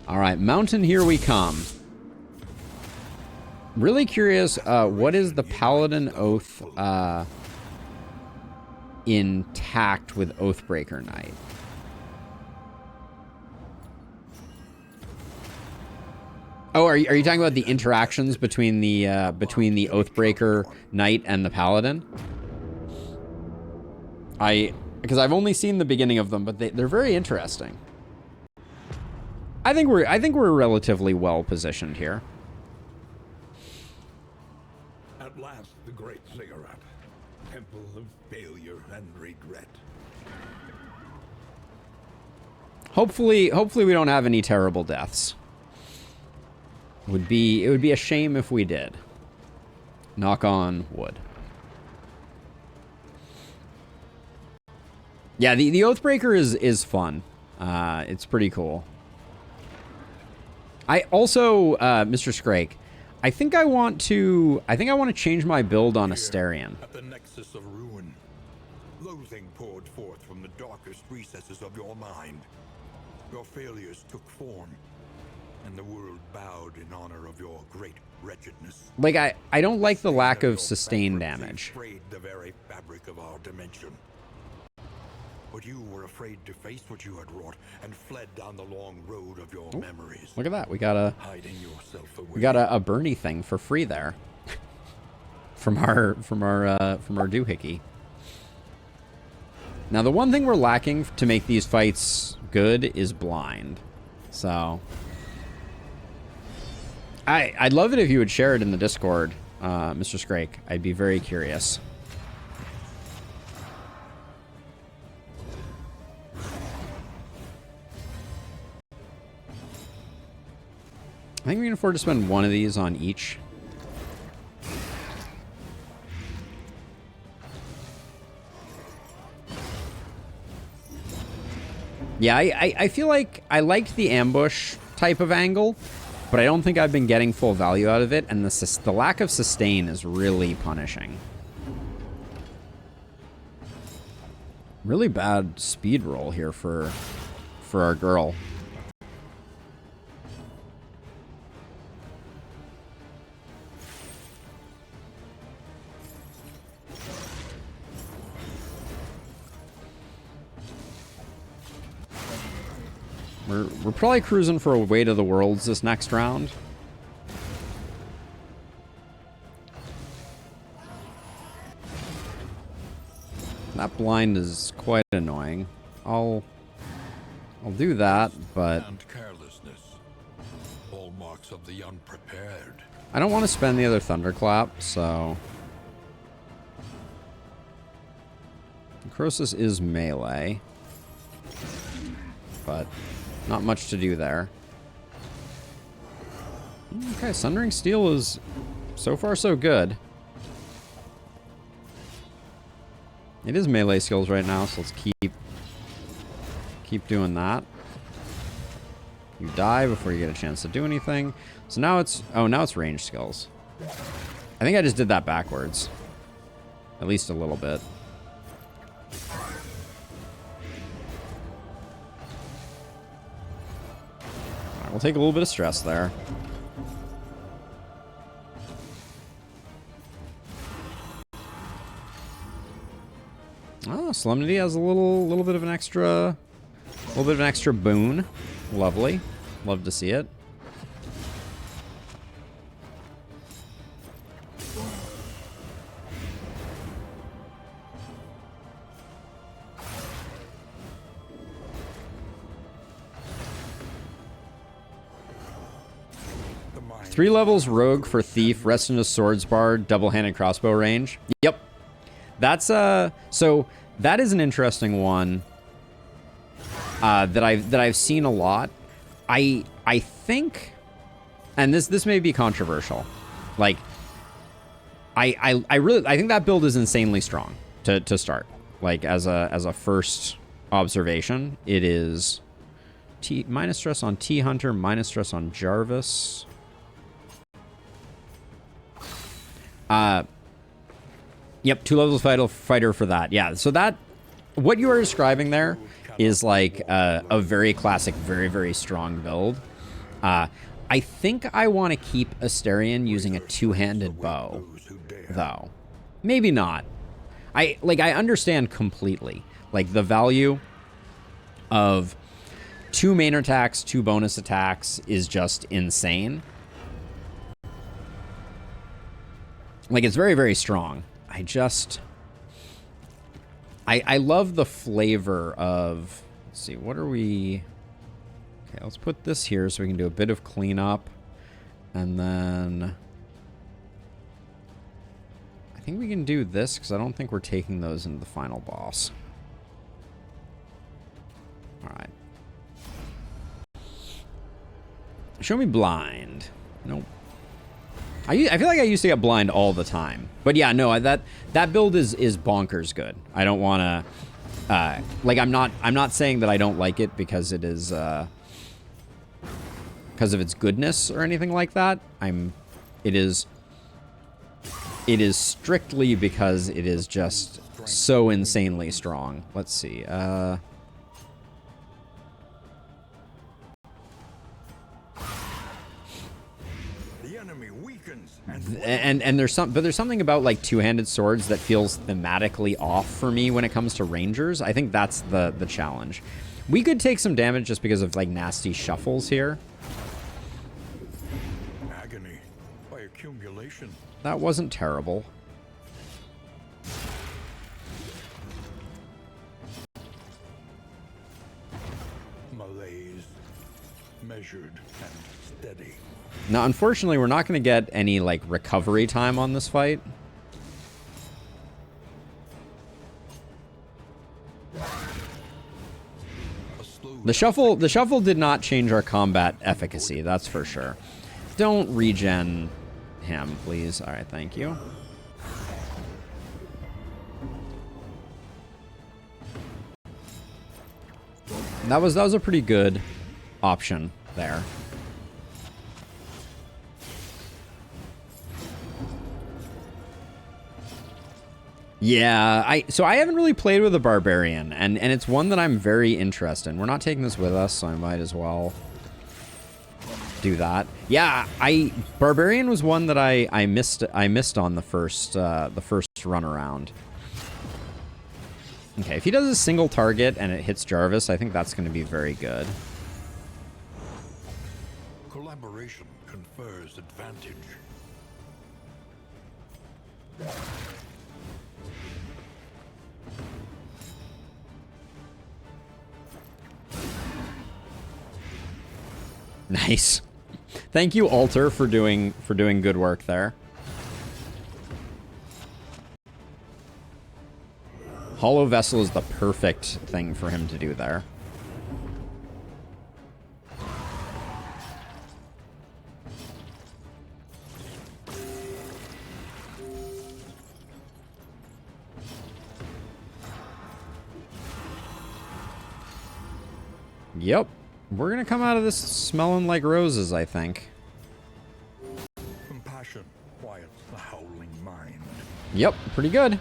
All right, mountain, here we come. Really curious, what is the Paladin Oath intact with Oathbreaker Knight? Oh, are you talking about the interactions between the Oathbreaker Knight and the Paladin? Because I've only seen the beginning of them, but they're very interesting. I think we're relatively well positioned here. At last, the great ziggurat, temple of failure and regret. Hopefully we don't have any terrible deaths. It would be a shame if we did. Knock on wood. Yeah, the Oathbreaker is fun. It's pretty cool. I also, Mr. Scrake, I think I want to change my build on Asterion. At the nexus of ruin, loathing poured forth from the darkest recesses of your mind. Your failures took form, and the world bowed in honor of your great wretchedness. Like, I don't like the lack of sustain damage. Frayed the very fabric of our dimension. But you were afraid to face what you had wrought and fled down the long road of your memories. Look at that. We got Hiding yourself away. we got a Bernie thing for free there. from our doohickey. Now the one thing we're lacking to make these fights good is blind. So I'd love it if you would share it in the Discord, Mr. Scrake. I'd be very curious. I think we can afford to spend one of these on each. Yeah, I feel like I liked the ambush type of angle, but I don't think I've been getting full value out of it, and the lack of sustain is really punishing. Really bad speed roll here for our girl. We're probably cruising for a way to the worlds this next round. That blind is quite annoying. I'll do that, but And carelessness, hallmarks of the unprepared. I don't want to spend the other thunderclap, so Croesus is melee, but not much to do there. Okay, Sundering Steel is so far so good. It is melee skills right now, so let's keep doing that. You die before you get a chance to do anything. So now it's range skills. I think I just did that backwards. At least a little bit. We'll take a little bit of stress there. Oh, Solemnity has a little bit of an extra boon. Lovely. Love to see it. Three levels rogue for thief, rest in a swords bar, double-handed crossbow range. Yep. That's so that is an interesting one that I've seen a lot. I think, and this may be controversial. Like I think that build is insanely strong to start. Like as a first observation, it is minus stress on T Hunter, minus stress on Jarvis. Yep, 2 levels fighter for that. Yeah, so that, what you are describing there is like a very classic, very, very strong build. I think I want to keep Asterion using a two-handed bow, though. Maybe not. I understand completely. Like, the value of 2 main attacks, 2 bonus attacks is just insane. Like, it's very, very strong. I love the flavor of... Let's see, what are we... Okay, let's put this here so we can do a bit of cleanup. And then... I think we can do this, because I don't think we're taking those into the final boss. Alright. Show me blind. Nope. I feel like I used to get blind all the time. But yeah, no, that build is bonkers good. I don't want to... like, I'm not saying that I don't like it because it is... because of its goodness or anything like that. It is strictly because it is just so insanely strong. Let's see. And there's something about like two-handed swords that feels thematically off for me when it comes to rangers. I think that's the challenge. We could take some damage just because of like nasty shuffles here. Agony by accumulation. That wasn't terrible. Malaise, measured and steady. Now, unfortunately, we're not going to get any, like, recovery time on this fight. The shuffle did not change our combat efficacy, that's for sure. Don't regen him, please. All right, thank you. That was a pretty good option there. Yeah, so I haven't really played with a barbarian, and it's one that I'm very interested in. We're not taking this with us, so I might as well do that. Yeah, barbarian was one that I missed on the first run around. Okay, if he does a single target and it hits Jarvis, I think that's going to be very good. Collaboration confers advantage. Nice. Thank you, Alter, for doing good work there. Hollow Vessel is the perfect thing for him to do there. Yep. We're going to come out of this smelling like roses, I think. Compassion quiets the howling mind. Yep, pretty good.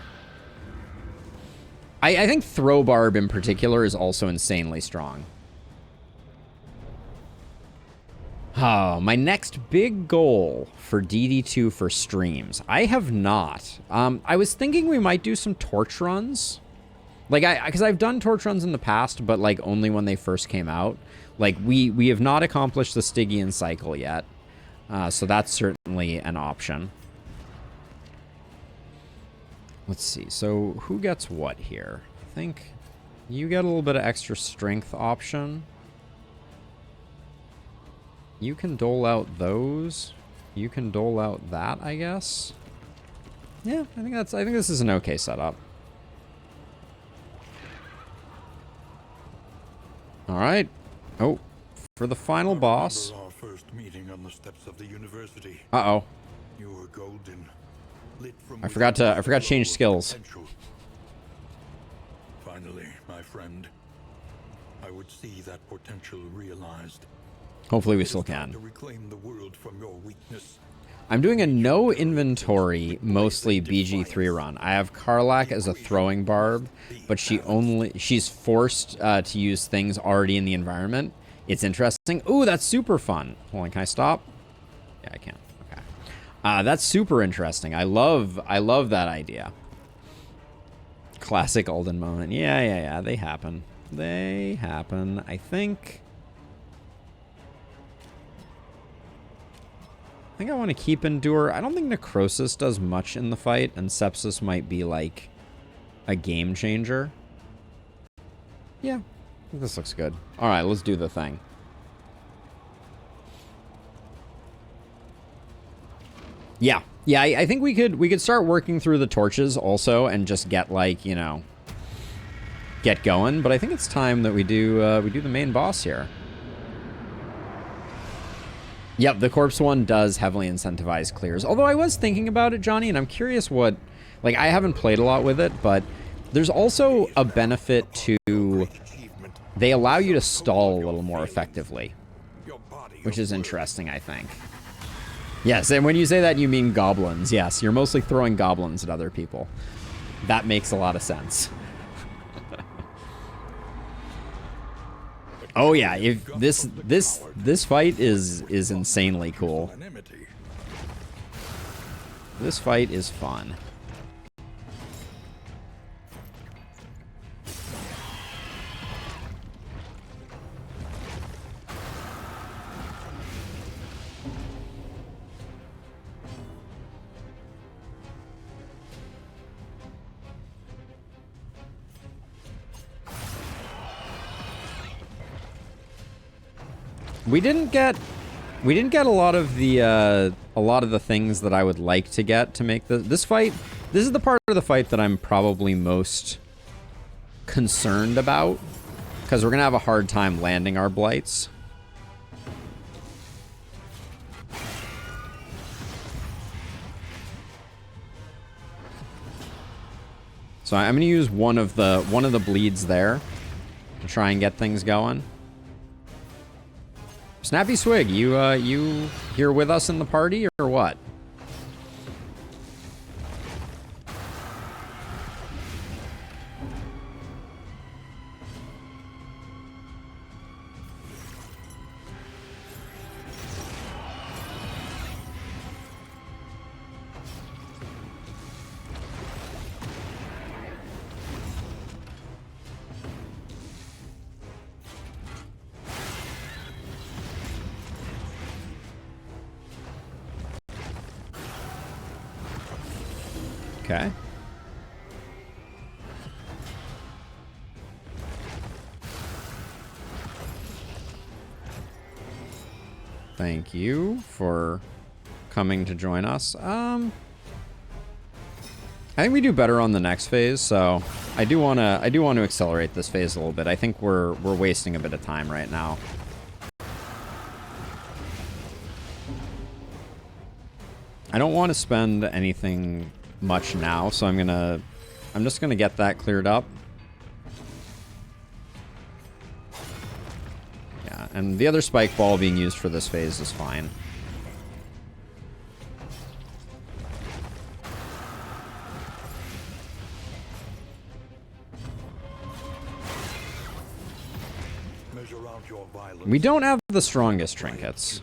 I think Throw Barb in particular is also insanely strong. Oh, my next big goal for DD2 for streams. I have not. I was thinking we might do some torch runs. Like, because I've done torch runs in the past, but like only when they first came out. Like, we have not accomplished the Stygian cycle yet. So that's certainly an option. Let's see. So who gets what here? I think you get a little bit of extra strength option. You can dole out those. You can dole out that, I guess. Yeah, I think this is an okay setup. All right. Oh, for the final boss. Our first meeting on the steps of the university. Uh-oh. You were golden. I forgot to change skills. Potential. Finally, my friend, I would see that potential realized. Hopefully we still can. To reclaim the world from your weakness. I'm doing a no inventory, mostly BG3 run. I have Karlach as a throwing barb, but she's forced to use things already in the environment. It's interesting. Ooh, that's super fun. Hold on, can I stop? Yeah, I can. Okay. That's super interesting. I love that idea. Classic Alden moment. Yeah. They happen. They happen. I think I want to keep Endure. I don't think Necrosis does much in the fight, and Sepsis might be like a game changer. Yeah, I think this looks good. All right, let's do the thing. Yeah, I think we could start working through the torches also, and just get like, you know, get going. But I think it's time that we do the main boss here. Yep, the corpse one does heavily incentivize clears. Although I was thinking about it, Johnny, and I'm curious what, like, I haven't played a lot with it, but there's also a benefit to, they allow you to stall a little more effectively, which is interesting, I think. Yes, and when you say that, you mean goblins. Yes, you're mostly throwing goblins at other people. That makes a lot of sense. Oh yeah, if this fight is insanely cool. This fight is fun. We didn't get a lot of the things that I would like to get to make this fight. This is the part of the fight that I'm probably most concerned about, because we're gonna have a hard time landing our blights. So I'm gonna use one of the bleeds there to try and get things going. Snappy Swig, you here with us in the party or what? Okay. Thank you for coming to join us. I think we do better on the next phase, so I do want to accelerate this phase a little bit. I think we're wasting a bit of time right now. I don't want to spend anything much now, so I'm just gonna get that cleared up. Yeah, and the other spike ball being used for this phase is fine. We don't have the strongest trinkets.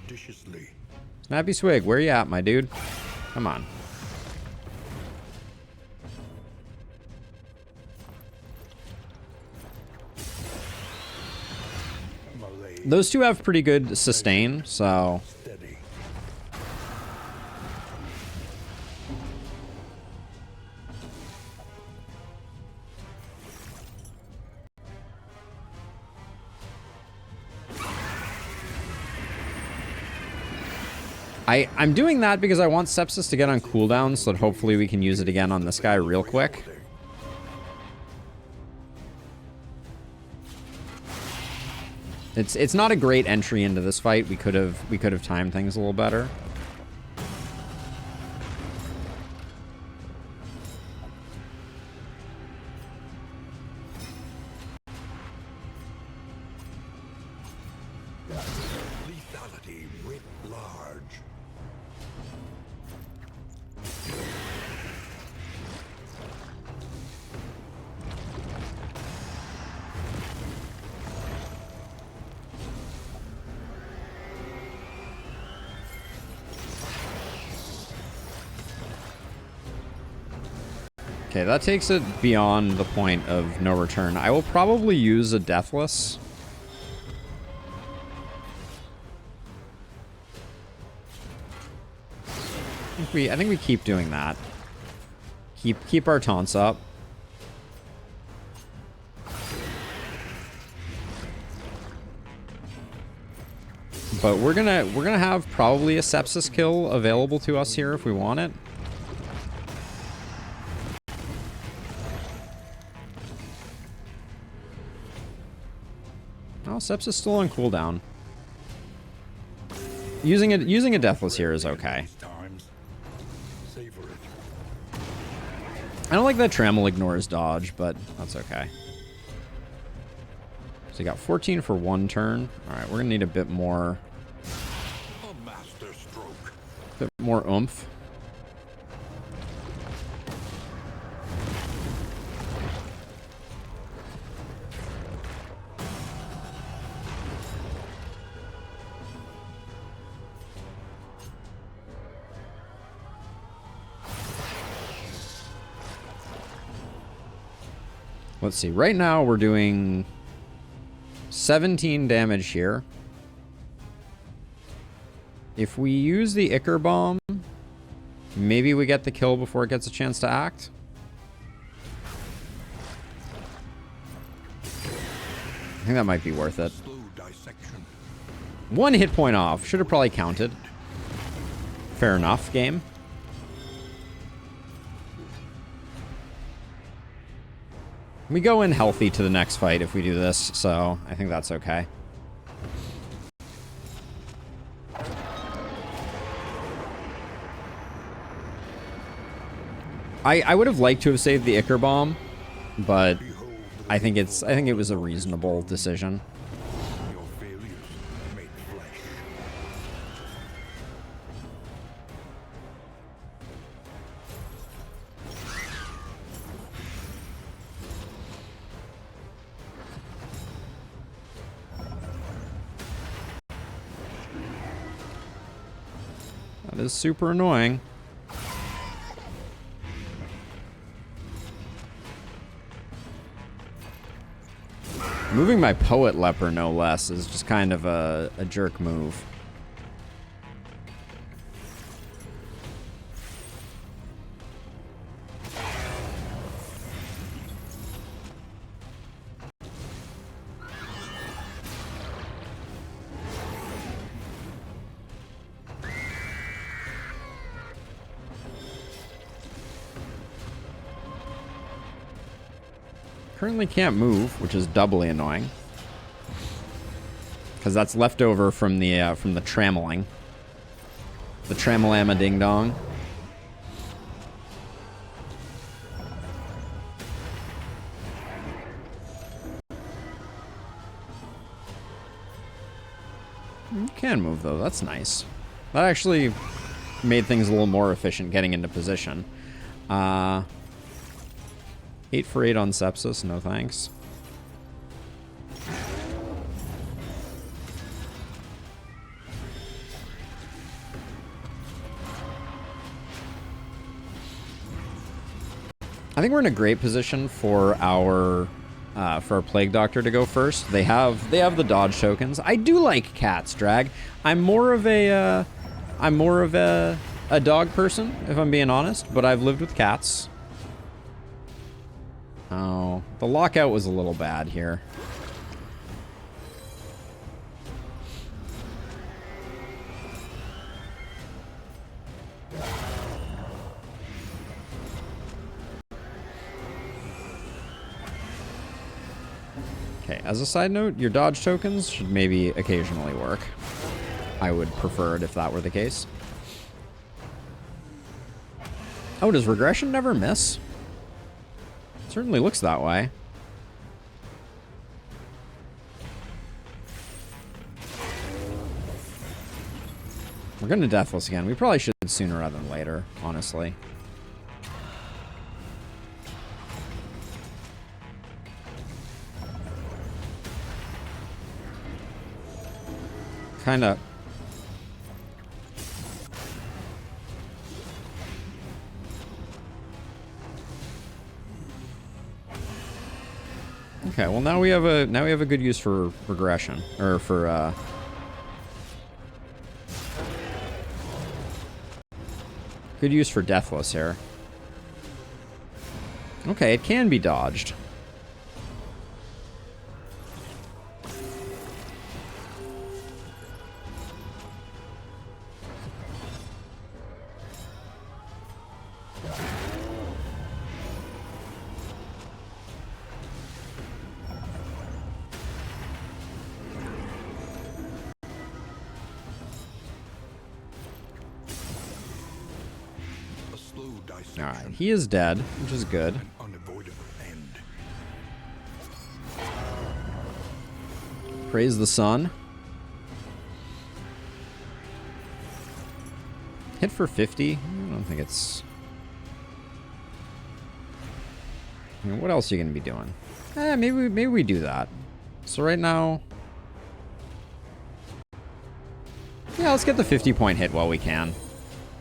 Snappy Swig, where you at, my dude? Come on. Those two have pretty good sustain, so... I'm doing that because I want Sepsis to get on cooldown so that hopefully we can use it again on this guy real quick. It's not a great entry into this fight. We could have timed things a little better. Lethality writ large. Okay, that takes it beyond the point of no return. I will probably use a Deathless. I think we keep doing that. Keep our taunts up. But we're gonna have probably a sepsis kill available to us here if we want it. Oh, sepsis still on cooldown. Using a Deathless here is okay. I don't like that Trammel ignores dodge, but that's okay. So you got 14 for one turn. All right, we're gonna need a bit more. A master stroke. Bit more oomph. Let's see. Right now we're doing 17 damage here. If we use the Ichor Bomb, maybe we get the kill before it gets a chance to act. I think that might be worth it. One hit point off. Should have probably counted. Fair enough, game. We go in healthy to the next fight if we do this, so I think that's okay. I would have liked to have saved the Ichor Bomb, but I think it was a reasonable decision. That is super annoying. Moving my Poet Leper, no less, is just kind of a jerk move. Currently can't move, which is doubly annoying. Because that's left over from the trammeling. The trammelama ding dong. You can move though, that's nice. That actually made things a little more efficient getting into position. 8 for 8 on sepsis, no thanks. I think we're in a great position for our Plague Doctor to go first. They have the dodge tokens. I do like cats, Drag. I'm more of a dog person, if I'm being honest, but I've lived with cats. Oh, the lockout was a little bad here. Okay, as a side note, your dodge tokens should maybe occasionally work. I would prefer it if that were the case. Oh, does regression never miss? Certainly looks that way. We're going to Deathless again. We probably should sooner rather than later, honestly. Kind of... Okay, well now we have a good use for regression, or for good use for Deathless here. Okay, it can be dodged. Alright, he is dead, which is good. An unavoidable end. Praise the sun. Hit for 50? I don't think it's... I mean, what else are you going to be doing? Maybe we do that. So right now... Yeah, let's get the 50-point hit while we can.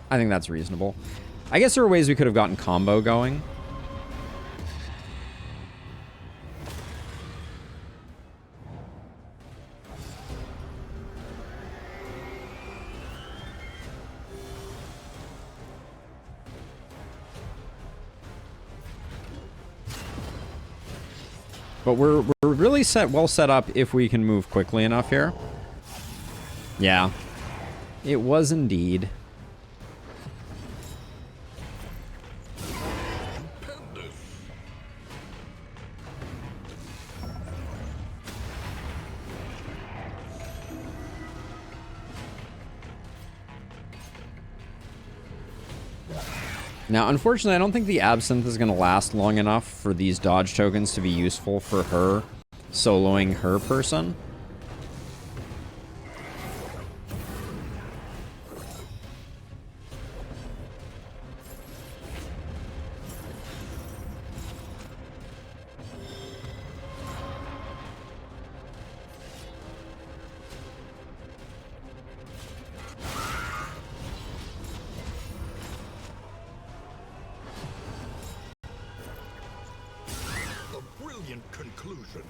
I think that's reasonable. I guess there are ways we could have gotten combo going. But we're really well set up if we can move quickly enough here. Yeah. It was indeed. Now, unfortunately, I don't think the Absinthe is going to last long enough for these dodge tokens to be useful for her soloing her person. Conclusion.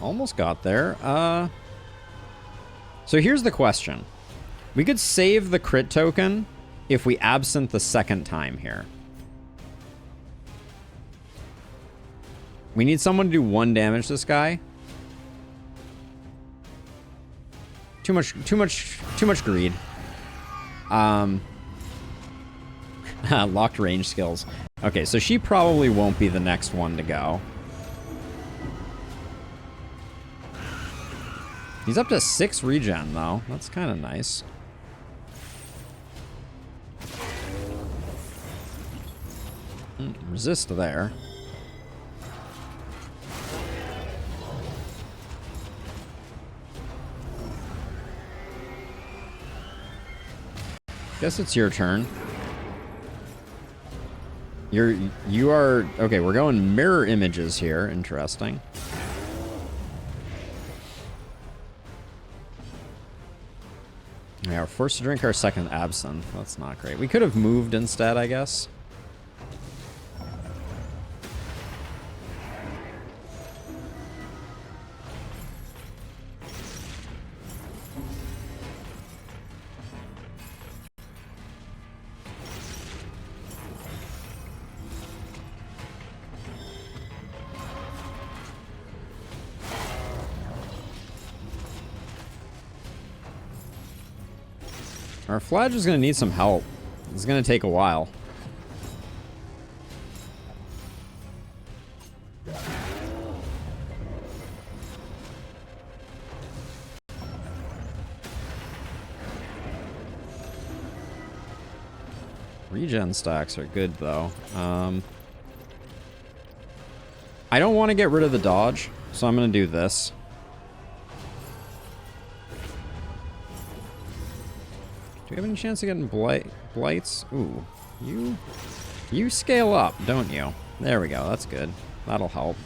Almost got there. So here's the question. We could save the crit token if we Absinthe the second time here. We need someone to do 1 damage to this guy. Too much greed. Locked range skills. Okay, so she probably won't be the next one to go. He's up to 6 regen, though. That's kind of nice. Resist there. Guess it's your turn. You are... Okay, we're going mirror images here. Interesting. Yeah, we're forced to drink our second absinthe. That's not great. We could have moved instead, I guess. Our Fladge is going to need some help. It's going to take a while. Regen stacks are good, though. I don't want to get rid of the dodge, so I'm going to do this. Do we have any chance of getting blights? Ooh, you scale up, don't you? There we go, that's good. That'll help.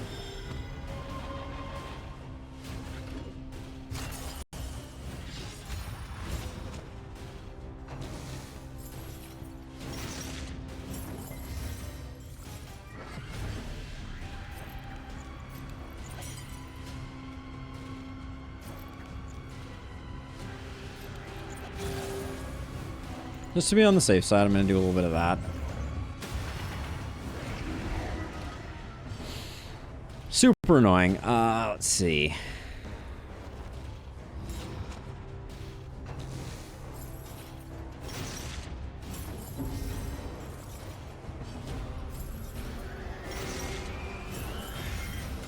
Just to be on the safe side, I'm going to do a little bit of that. Super annoying. Let's see.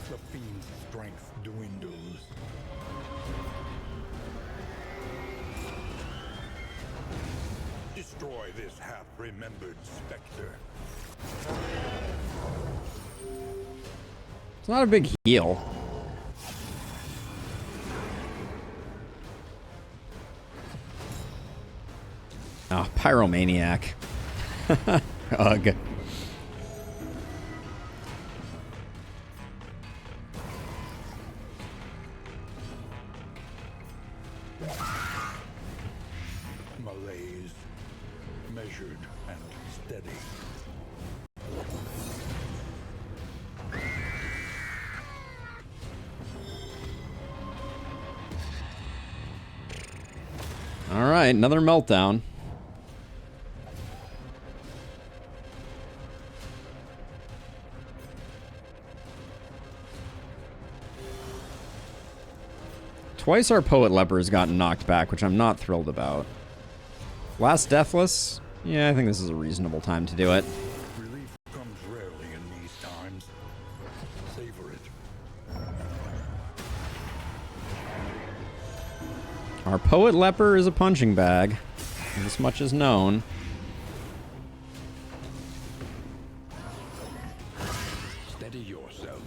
The fiend's strength dwindles. Destroy this half-remembered specter. It's not a big heal. Oh, Pyromaniac. Ugh. Malaise, measured and steady. All right, another meltdown. Twice our Poet Leper has gotten knocked back, which I'm not thrilled about. Last Deathless? Yeah, I think this is a reasonable time to do it. Relief comes rarely in these times. Savor it. Our Poet Leper is a punching bag. This much is known. Steady yourself.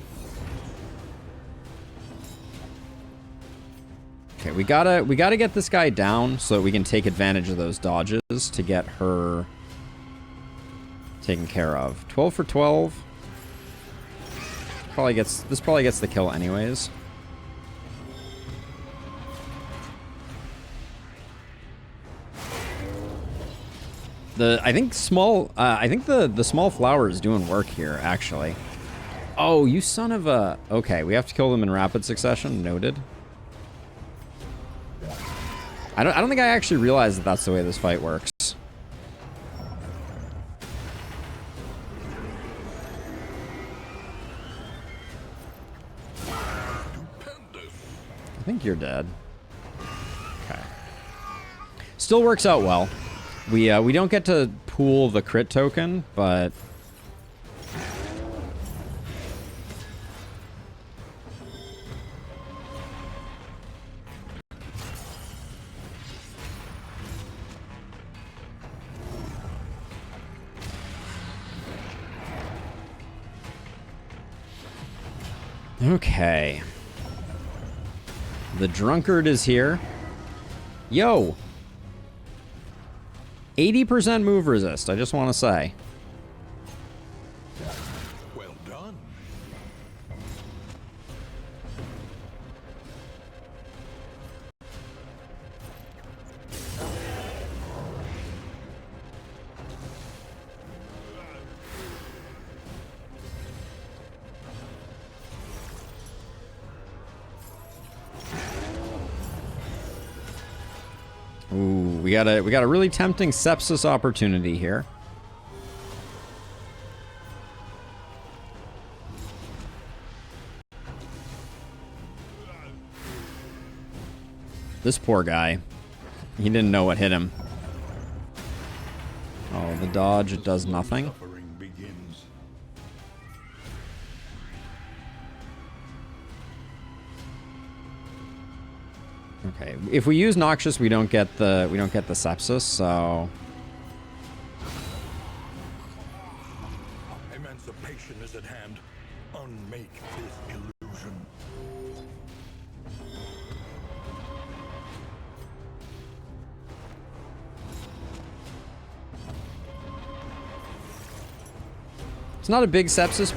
Okay, we gotta get this guy down so that we can take advantage of those dodges to get her taken care of. 12 for 12. This probably gets the kill anyways. I think the small flower is doing work here, actually. Oh, you son of a... Okay, we have to kill them in rapid succession. Noted. I don't think I actually realized that that's the way this fight works. I think you're dead. Okay. Still works out well. We don't get to pool the crit token, but... Okay. The drunkard is here. Yo! 80% move resist, I just want to say. Well done. Ooh, we got a really tempting sepsis opportunity here. This poor guy. He didn't know what hit him. Oh, the dodge, it does nothing. Suffering begins. Okay, if we use Noxious, we don't get the sepsis, so... Emancipation is at hand. Unmake this illusion. It's not a big sepsis,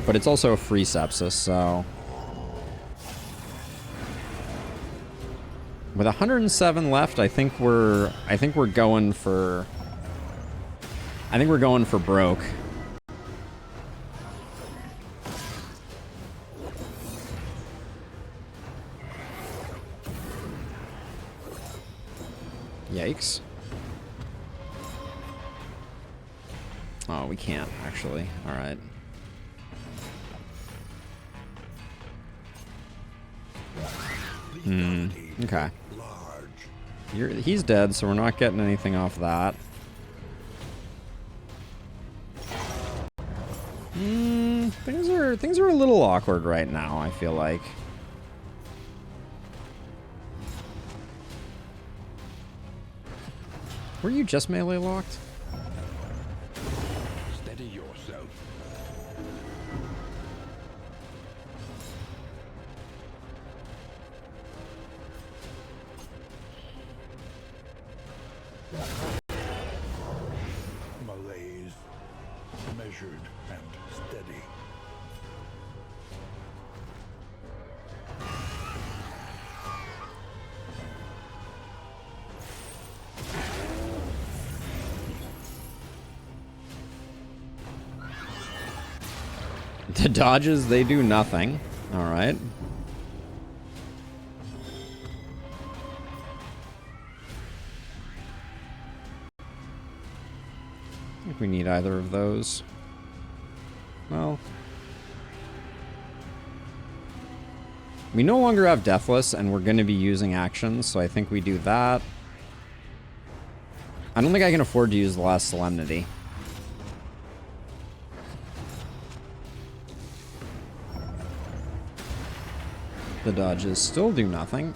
but it's also a free sepsis, so... With 107 left, I think we're going for broke. Yikes. Oh, we can't, actually. Alright. Okay. He's dead, so we're not getting anything off that. Things are a little awkward right now, I feel like. Were you just melee locked? Steady yourself. Malaise, measured and steady. The dodges, they do nothing. Alright. I think we need either of those. Well. We no longer have Deathless, and we're going to be using actions, so I think we do that. I don't think I can afford to use the last Solemnity. The dodges still do nothing.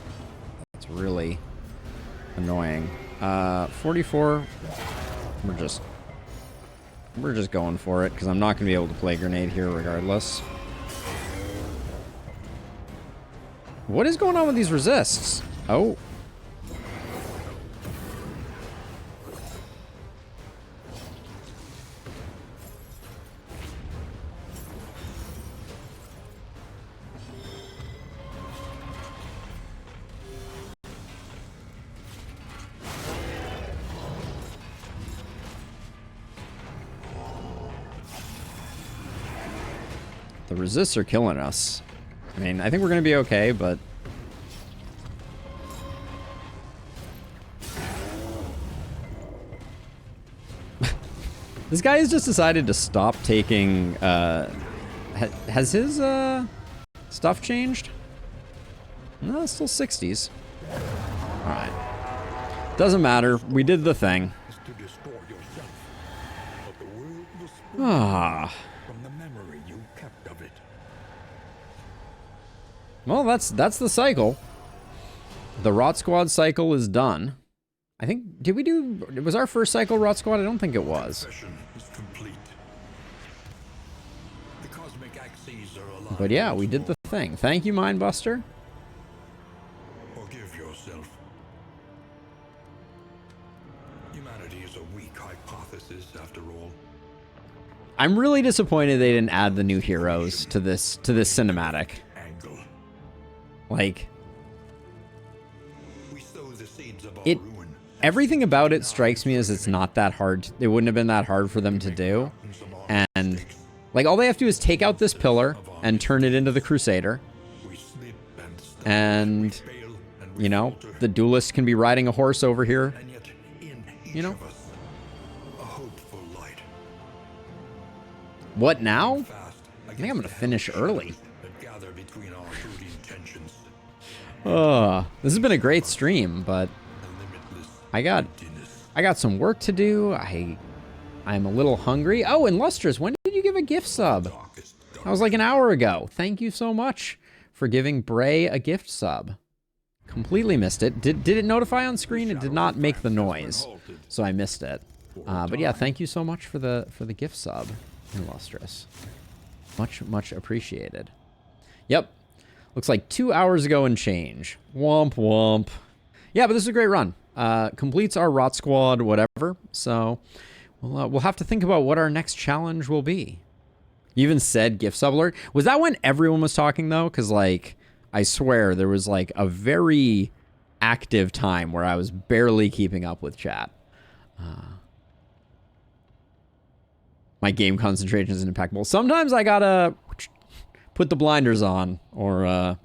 That's really annoying. 44. We're just going for it because I'm not going to be able to play grenade here regardless. What is going on with these resists? Oh. The resists are killing us. I mean, I think we're going to be okay, but... This guy has just decided to stop taking... has his stuff changed? No, it's still 60s. Alright. Doesn't matter. We did the thing. Ah... Well, that's the cycle. The Rot Squad cycle is done. I think, did we do, was our first cycle Rot Squad? I don't think it was. But yeah, we did the thing. Thank you, Mindbuster. Forgive yourself. Humanity is a weak hypothesis, after all. I'm really disappointed they didn't add the new heroes to this cinematic. Like, everything about it strikes me as it's not that hard. It wouldn't have been that hard for them to do. And, like, all they have to do is take out this pillar and turn it into the Crusader. And, you know, the duelist can be riding a horse over here. You know? What now? I think I'm going to finish early. This has been a great stream, but I got some work to do. I'm a little hungry. Oh, and Lustrous, when did you give a gift sub? That was like an hour ago. Thank you so much for giving Bray a gift sub. Completely missed it. Did it notify on screen? It did not make the noise, so I missed it. But yeah, thank you so much for the gift sub, Lustrous. Much appreciated. Yep. Looks like 2 hours ago and change. Womp womp. Yeah, but this is a great run. Completes our Rot Squad, whatever. So we'll have to think about what our next challenge will be. You even said gift sub alert. Was that when everyone was talking though? Because like I swear there was like a very active time where I was barely keeping up with chat. My game concentration is impeccable. Sometimes I gotta put the blinders on or